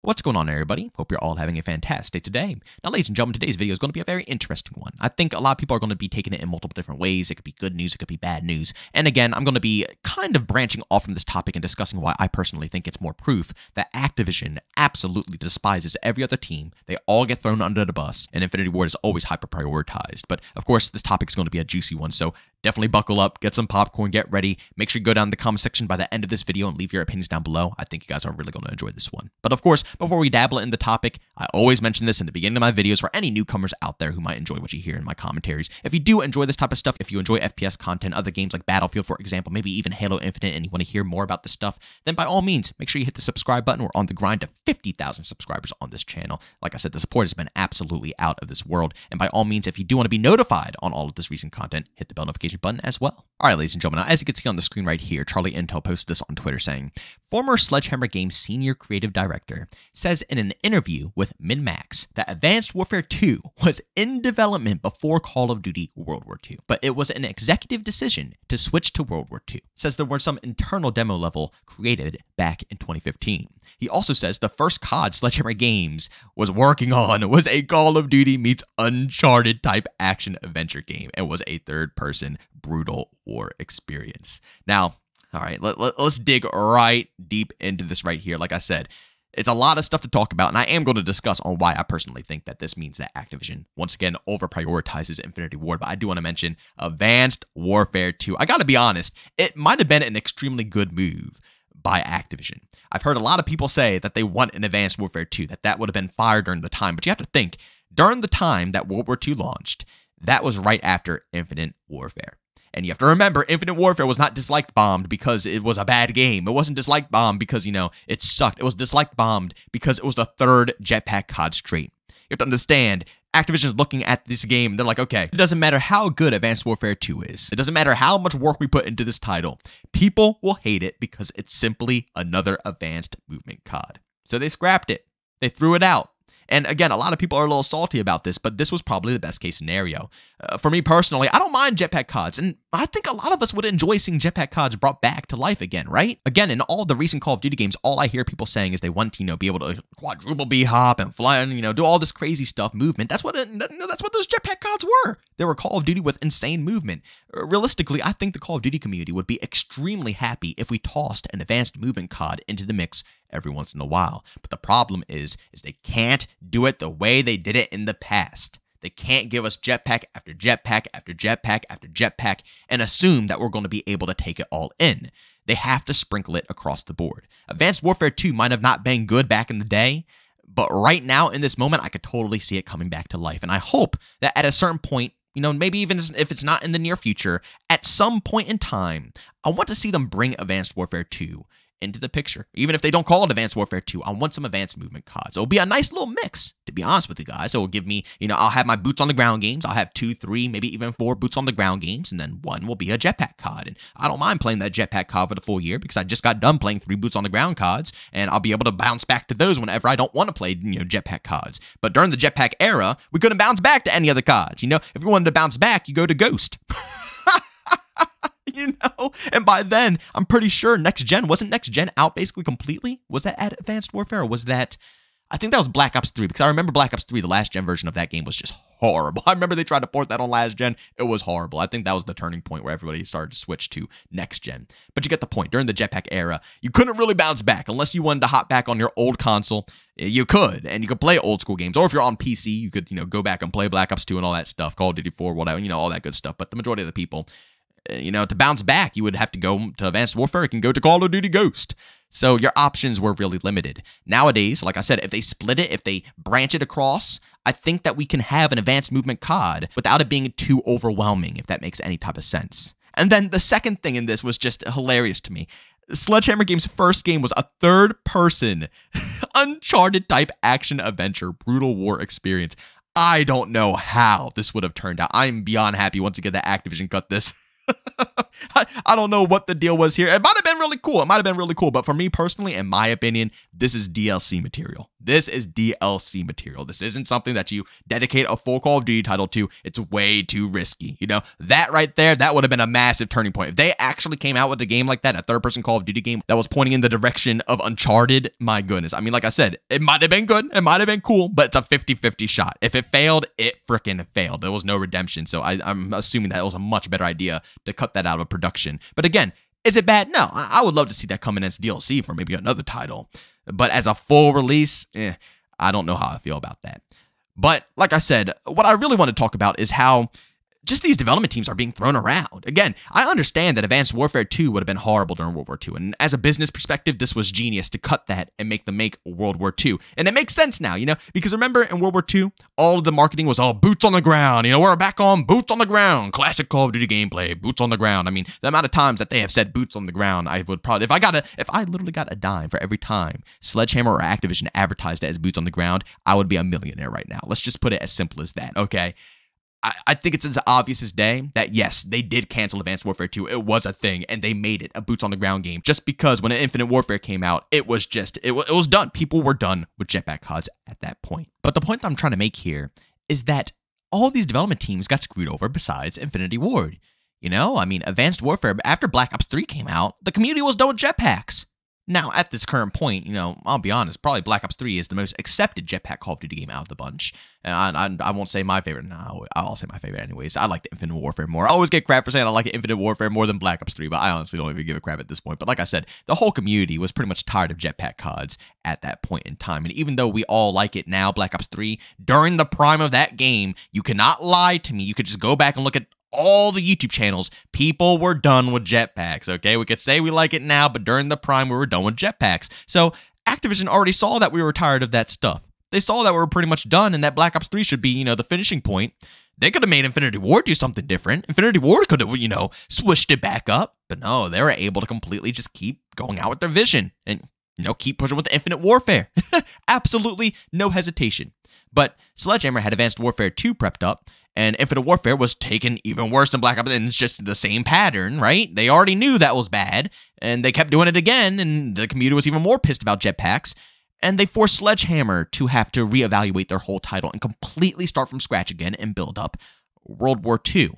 What's going on, everybody? Hope you're all having a fantastic day today. Now, ladies and gentlemen, today's video is going to be a very interesting one. I think a lot of people are going to be taking it in multiple different ways. It could be good news, it could be bad news. And again, I'm going to be kind of branching off from this topic and discussing why I personally think it's more proof that Activision absolutely despises every other team. They all get thrown under the bus, and Infinity Ward is always hyper-prioritized. But, of course, this topic is going to be a juicy one, so definitely buckle up, get some popcorn, get ready. Make sure you go down in the comment section by the end of this video and leave your opinions down below. I think you guys are really going to enjoy this one. But, of course, before we dabble in the topic, I always mention this in the beginning of my videos for any newcomers out there who might enjoy what you hear in my commentaries. If you do enjoy this type of stuff, if you enjoy FPS content, other games like Battlefield, for example, maybe even Halo Infinite, and you want to hear more about this stuff, then by all means, make sure you hit the subscribe button. We're on the grind to 50,000 subscribers on this channel. Like I said, the support has been absolutely out of this world. And by all means, if you do want to be notified on all of this recent content, hit the bell notification button as well. All right, ladies and gentlemen, now, as you can see on the screen right here, Charlie Intel posted this on Twitter saying, former Sledgehammer Games senior creative director says in an interview with MinMax that Advanced Warfare 2 was in development before Call of Duty World War II, but it was an executive decision to switch to World War II. Says there were some internal demo level created back in 2015. He also says the first COD Sledgehammer Games was working on was a Call of Duty meets Uncharted type action adventure game and was a third-person brutal war experience. Now, all right, let's dig right deep into this right here. Like I said, it's a lot of stuff to talk about, and I am going to discuss on why I personally think that this means that Activision, once again, over-prioritizes Infinity Ward, but I do want to mention Advanced Warfare 2. I gotta be honest, it might have been an extremely good move by Activision. I've heard a lot of people say that they want an Advanced Warfare 2, that would have been fire during the time, but you have to think, during the time that World War II launched, that was right after Infinite Warfare. And you have to remember, Infinite Warfare was not disliked bombed because it was a bad game. It wasn't disliked bombed because, it sucked. It was disliked bombed because it was the third jetpack COD straight. You have to understand, Activision's looking at this game, they're like, okay, it doesn't matter how good Advanced Warfare 2 is. It doesn't matter how much work we put into this title. People will hate it because it's simply another advanced movement COD. So they scrapped it. They threw it out. And again, a lot of people are a little salty about this, but this was probably the best case scenario. For me personally, I don't mind jetpack CODs, and I think a lot of us would enjoy seeing jetpack CODs brought back to life again, right? Again, in all the recent Call of Duty games, all I hear people saying is they want to, be able to quadruple B-hop and fly and, do all this crazy stuff, movement. That's what those jetpack CODs were. They were Call of Duty with insane movement. Realistically, I think the Call of Duty community would be extremely happy if we tossed an advanced movement COD into the mix every once in a while. But the problem is they can't do it the way they did it in the past. They can't give us jetpack after jetpack after jetpack after jetpack and assume that we're going to be able to take it all in. They have to sprinkle it across the board. Advanced Warfare 2 might have not been good back in the day, but right now in this moment, I could totally see it coming back to life. And I hope that at a certain point, maybe even if it's not in the near future, at some point in time, I want to see them bring Advanced Warfare 2 into the picture. Even if they don't call it Advanced Warfare 2, I want some advanced movement CODs. It'll be a nice little mix, to be honest with you guys. It will give me, I'll have my boots on the ground games. I'll have 2, 3, maybe even 4 boots on the ground games, and then 1 will be a jetpack COD. And I don't mind playing that jetpack COD for the full year because I just got done playing 3 boots on the ground CODs, and I'll be able to bounce back to those whenever I don't want to play, jetpack CODs. But during the jetpack era, we couldn't bounce back to any other CODs. If you wanted to bounce back, you go to Ghost. And by then, I'm pretty sure wasn't Next Gen out basically completely? Was that at Advanced Warfare, or was that, I think that was Black Ops 3, because I remember Black Ops 3, the last gen version of that game was just horrible. I remember they tried to port that on last gen. It was horrible. I think that was the turning point where everybody started to switch to next gen. But you get the point. During the jetpack era, you couldn't really bounce back unless you wanted to hop back on your old console. You could, and you could play old school games. Or if you're on PC, you could, go back and play Black Ops 2 and all that stuff, Call of Duty 4, whatever, all that good stuff. But the majority of the people, to bounce back, you would have to go to Advanced Warfare. You can go to Call of Duty Ghost. So your options were really limited. Nowadays, like I said, if they split it, if they branch it across, I think that we can have an advanced movement COD without it being too overwhelming, if that makes any type of sense. And then the second thing in this was just hilarious to me. Sledgehammer Games' first game was a third-person, Uncharted-type action-adventure, brutal war experience. I don't know how this would have turned out. I'm beyond happy once again that Activision cut this. I don't know what the deal was here. It might have been really cool. It might have been really cool. But for me personally, in my opinion, this is DLC material. This is DLC material. This isn't something that you dedicate a full Call of Duty title to. It's way too risky. You know, that right there, that would have been a massive turning point. If they actually came out with a game like that, a third-person Call of Duty game that was pointing in the direction of Uncharted, my goodness. I mean, like I said, it might have been good. It might have been cool, but it's a 50-50 shot. If it failed, it freaking failed. There was no redemption. So I'm assuming that it was a much better idea to cut that out of production. But again, is it bad? No, I would love to see that come in as DLC for maybe another title. But as a full release, I don't know how I feel about that. But like I said, what I really want to talk about is how just these development teams are being thrown around. Again, I understand that Advanced Warfare 2 would have been horrible during World War II. And as a business perspective, this was genius to cut that and make them make World War II. And it makes sense now, you know, because remember in World War II, all of the marketing was all boots on the ground. You know, we're back on boots on the ground. Classic Call of Duty gameplay, boots on the ground. I mean, the amount of times that they have said boots on the ground, I would probably, if I literally got a dime for every time Sledgehammer or Activision advertised it as boots on the ground, I would be a millionaire right now. Let's just put it as simple as that, okay? I think it's as obvious as day that, yes, they did cancel Advanced Warfare 2. It was a thing, and they made it a boots-on-the-ground game just because when Infinite Warfare came out, it was done. People were done with jetpack CODs at that point. But the point that I'm trying to make here is that all these development teams got screwed over besides Infinity Ward. You know, I mean, Advanced Warfare, after Black Ops 3 came out, the community was done with jetpacks. Now, at this current point, you know, I'll be honest, probably Black Ops 3 is the most accepted jetpack Call of Duty game out of the bunch. And I won't say my favorite. No, I'll say my favorite anyways. I like the Infinite Warfare more. I always get crap for saying I like Infinite Warfare more than Black Ops 3, but I honestly don't even give a crap at this point. But like I said, the whole community was pretty much tired of jetpack CODs at that point in time. And even though we all like it now, Black Ops 3, during the prime of that game, you cannot lie to me. You could just go back and look at all the YouTube channels. People were done with jetpacks, okay? We could say we like it now, but during the prime, we were done with jetpacks. So Activision already saw that we were tired of that stuff. They saw that we were pretty much done and that Black Ops 3 should be, you know, the finishing point. They could have made Infinity Ward do something different. Infinity Ward could have, you know, switched it back up. But no, they were able to completely just keep going out with their vision and, you know, keep pushing with the Infinite Warfare. Absolutely no hesitation. But Sledgehammer had Advanced Warfare 2 prepped up, and Infinite Warfare was taken even worse than Black Ops, and it's just the same pattern, right? They already knew that was bad, and they kept doing it again, and the community was even more pissed about jetpacks, and they forced Sledgehammer to have to reevaluate their whole title and completely start from scratch again and build up World War II.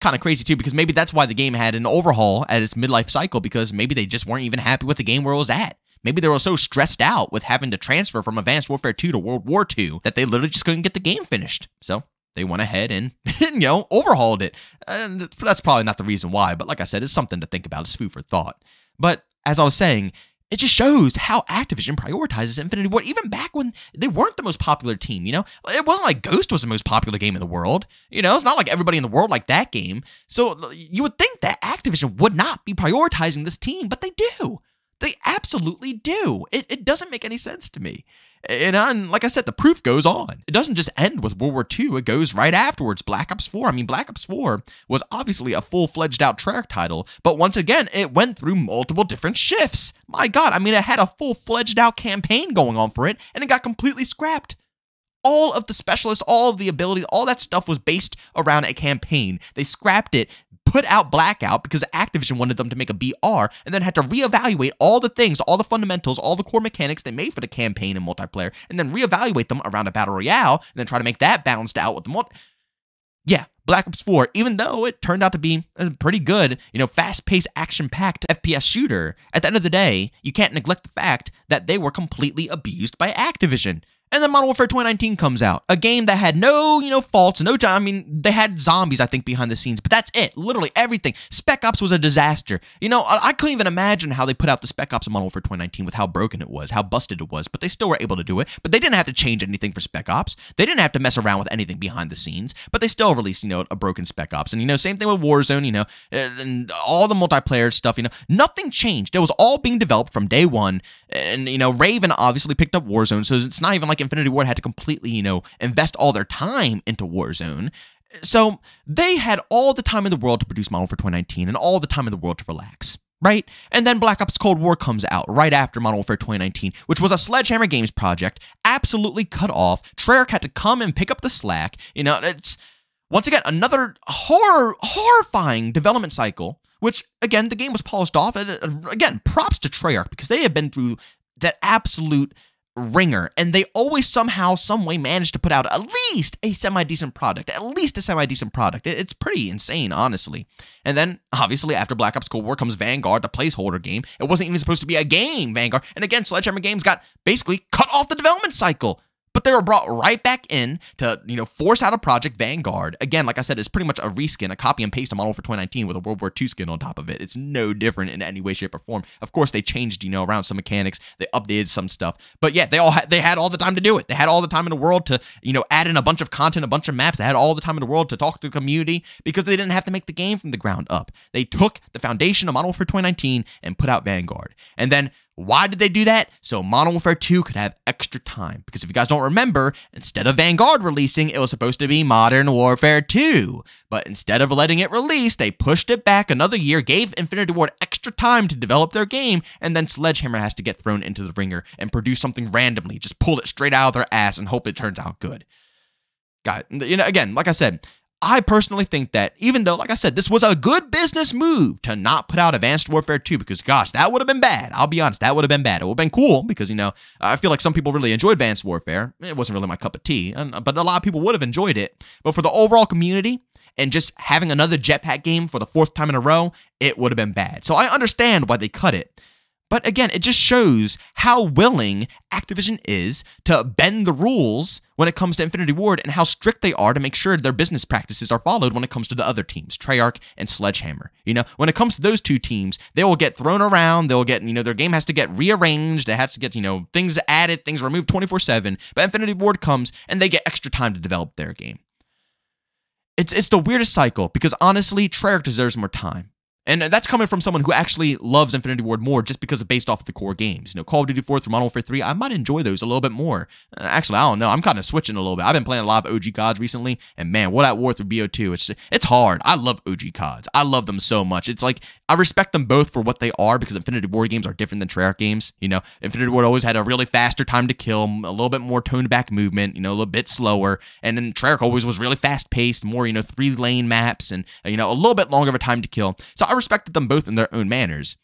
Kind of crazy, too, because maybe that's why the game had an overhaul at its midlife cycle, because maybe they just weren't even happy with the game where it was at. Maybe they were so stressed out with having to transfer from Advanced Warfare 2 to World War II that they literally just couldn't get the game finished. So they went ahead and, you know, overhauled it. And that's probably not the reason why, but like I said, it's something to think about. It's food for thought. But as I was saying, it just shows how Activision prioritizes Infinity Ward, even back when they weren't the most popular team, you know? It wasn't like Ghost was the most popular game in the world. You know, it's not like everybody in the world liked that game. So you would think that Activision would not be prioritizing this team, but they do. They absolutely do. It doesn't make any sense to me. And like I said, the proof goes on. It doesn't just end with World War II. It goes right afterwards. Black Ops 4. I mean, Black Ops 4 was obviously a full-fledged out Treyarch title, but once again, it went through multiple different shifts. My God, I mean, it had a full-fledged out campaign going on for it, and it got completely scrapped. All of the specialists, all of the abilities, all that stuff was based around a campaign. They scrapped it, put out Blackout because Activision wanted them to make a BR, and then had to reevaluate all the things, all the fundamentals, all the core mechanics they made for the campaign and multiplayer, and then reevaluate them around a Battle Royale, and then try to make that balanced out with the Yeah, Black Ops 4, even though it turned out to be a pretty good, you know, fast-paced, action-packed FPS shooter, at the end of the day, you can't neglect the fact that they were completely abused by Activision. And then Modern Warfare 2019 comes out, a game that had no, you know, faults, no time. I mean, they had zombies, I think, behind the scenes, but that's it. Literally everything. Spec Ops was a disaster. You know, I couldn't even imagine how they put out the Spec Ops in Modern Warfare 2019 with how broken it was, how busted it was, but they still were able to do it. But they didn't have to change anything for Spec Ops. They didn't have to mess around with anything behind the scenes, but they still released, you know, a broken Spec Ops. And, you know, same thing with Warzone, you know, and all the multiplayer stuff, you know, nothing changed. It was all being developed from day one. And, you know, Raven obviously picked up Warzone, so it's not even like Infinity Ward had to completely, you know, invest all their time into Warzone. So they had all the time in the world to produce Modern Warfare 2019 and all the time in the world to relax, right? And then Black Ops Cold War comes out right after Modern Warfare 2019, which was a Sledgehammer Games project, absolutely cut off. Treyarch had to come and pick up the slack. You know, once again, another horrifying development cycle, which, again, the game was polished off. And again, props to Treyarch, because they have been through that absolute ringer, and they always somehow, some way manage to put out at least a semi-decent product. It's pretty insane, honestly. And then, obviously, after Black Ops Cold War comes Vanguard, the placeholder game. It wasn't even supposed to be a game, Vanguard. And again, Sledgehammer Games got basically cut off the development cycle. But they were brought right back in to, force out a project, Vanguard. Again, like I said, it's pretty much a reskin, a copy and paste of Modern Warfare 2019 with a World War II skin on top of it. It's no different in any way, shape, or form. Of course, they changed, around some mechanics. They updated some stuff. But yeah, they had all the time to do it. They had all the time in the world to, add in a bunch of content, a bunch of maps. They had all the time in the world to talk to the community because they didn't have to make the game from the ground up. They took the foundation of Modern Warfare 2019 and put out Vanguard. And then, why did they do that? So Modern Warfare 2 could have extra time. Because if you guys don't remember, instead of Vanguard releasing, it was supposed to be Modern Warfare 2. But instead of letting it release, they pushed it back another year, gave Infinity Ward extra time to develop their game, and then Sledgehammer has to get thrown into the ringer and produce something randomly. Just pull it straight out of their ass and hope it turns out good. Guys, again, like I said, I personally think that even though, like I said, this was a good business move to not put out Advanced Warfare 2 because, gosh, that would have been bad. I'll be honest, that would have been bad. It would have been cool because, I feel like some people really enjoyed Advanced Warfare. It wasn't really my cup of tea, but a lot of people would have enjoyed it. But for the overall community and just having another jetpack game for the 4th time in a row, it would have been bad. So I understand why they cut it. But again, it just shows how willing Activision is to bend the rules when it comes to Infinity Ward and how strict they are to make sure their business practices are followed when it comes to the other teams, Treyarch and Sledgehammer. When it comes to those two teams, they will get thrown around. They'll get, their game has to get rearranged. It has to get, things added, things removed 24/7. But Infinity Ward comes and they get extra time to develop their game. It's the weirdest cycle because honestly, Treyarch deserves more time. And that's coming from someone who actually loves Infinity Ward more just because of based off of the core games. Call of Duty 4 through Modern Warfare 3, I might enjoy those a little bit more. Actually, I don't know. I'm kind of switching a little bit. I've been playing a lot of OG CODs recently, and man, World at War through BO2, it's hard. I love OG CODs. I love them so much. It's like, I respect them both for what they are because Infinity Ward games are different than Treyarch games. Infinity Ward always had a really faster time to kill, a little bit more toned back movement, a little bit slower. And then Treyarch always was really fast paced, more, 3-lane maps and, a little bit longer of a time to kill. So I respected them both in their own manners.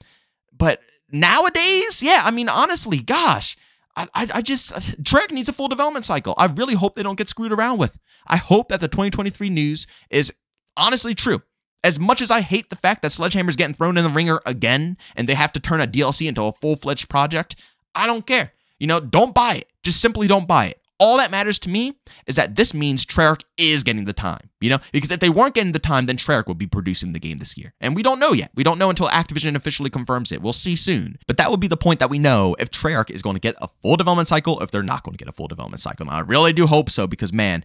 But nowadays, yeah, honestly, gosh, I just, Treyarch needs a full development cycle. I really hope they don't get screwed around with. I hope that the 2023 news is honestly true. As much as I hate the fact that Sledgehammer's getting thrown in the ringer again and they have to turn a DLC into a full-fledged project, I don't care. Don't buy it. Just simply don't buy it. All that matters to me is that this means Treyarch is getting the time, because if they weren't getting the time, then Treyarch would be producing the game this year. And we don't know yet. We don't know until Activision officially confirms it. We'll see soon. But that would be the point that we know if Treyarch is going to get a full development cycle, or if they're not going to get a full development cycle. And I really do hope so because, man,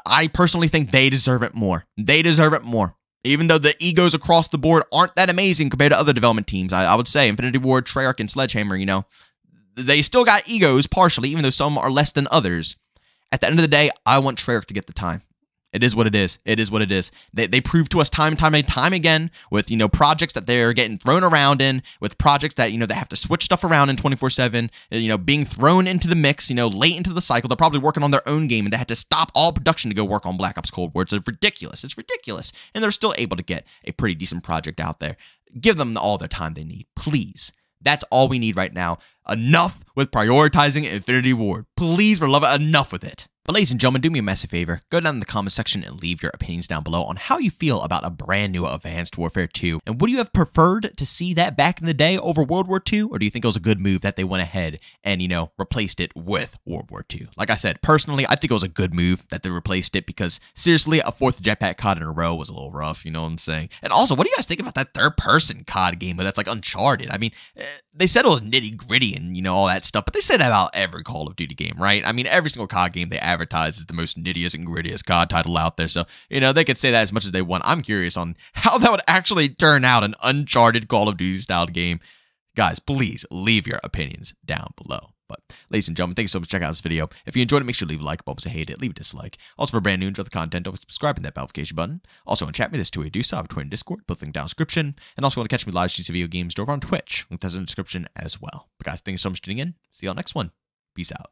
I personally think they deserve it more. They deserve it more. Even though the egos across the board aren't that amazing compared to other development teams, I would say Infinity Ward, Treyarch, and Sledgehammer, they still got egos partially, even though some are less than others. At the end of the day, I want Treyarch to get the time. It is what it is. It is what it is. They prove to us time and time again with, projects that they're getting thrown around in, with projects that, they have to switch stuff around in 24/7, being thrown into the mix, late into the cycle. They're probably working on their own game and they had to stop all production to go work on Black Ops Cold War. It's ridiculous. It's ridiculous. And they're still able to get a pretty decent project out there. Give them all their time they need, please. That's all we need right now. Enough with prioritizing Infinity Ward. Please, for love of it, enough with it. But ladies and gentlemen, do me a massive favor. Go down in the comment section and leave your opinions down below on how you feel about a brand new Advanced Warfare 2. And would you have preferred to see that back in the day over World War II? Or do you think it was a good move that they went ahead and, replaced it with World War II? Like I said, personally, I think it was a good move that they replaced it because, seriously, a 4th jetpack COD in a row was a little rough, you know what I'm saying? And also, what do you guys think about that third-person COD game that's like Uncharted? They said it was nitty-gritty and, all that stuff, but they said that about every Call of Duty game, right? Every single COD game they advertise is the most nittiest and grittiest COD title out there, so, they could say that as much as they want. I'm curious on how that would actually turn out an Uncharted Call of Duty-styled game. Guys, please leave your opinions down below. But, ladies and gentlemen, thanks so much for checking out this video. If you enjoyed it, make sure to leave a like. If you hate it, leave a dislike. Also, for brand new and other content, don't forget to subscribe and that notification button. Also, on chat me, this two-way do so. I have Twitter and Discord, both linked down in the description. And also, want to catch me live streams of video games over on Twitch. Link that's in the description as well. But guys, thanks so much for tuning in. See y'all next one. Peace out.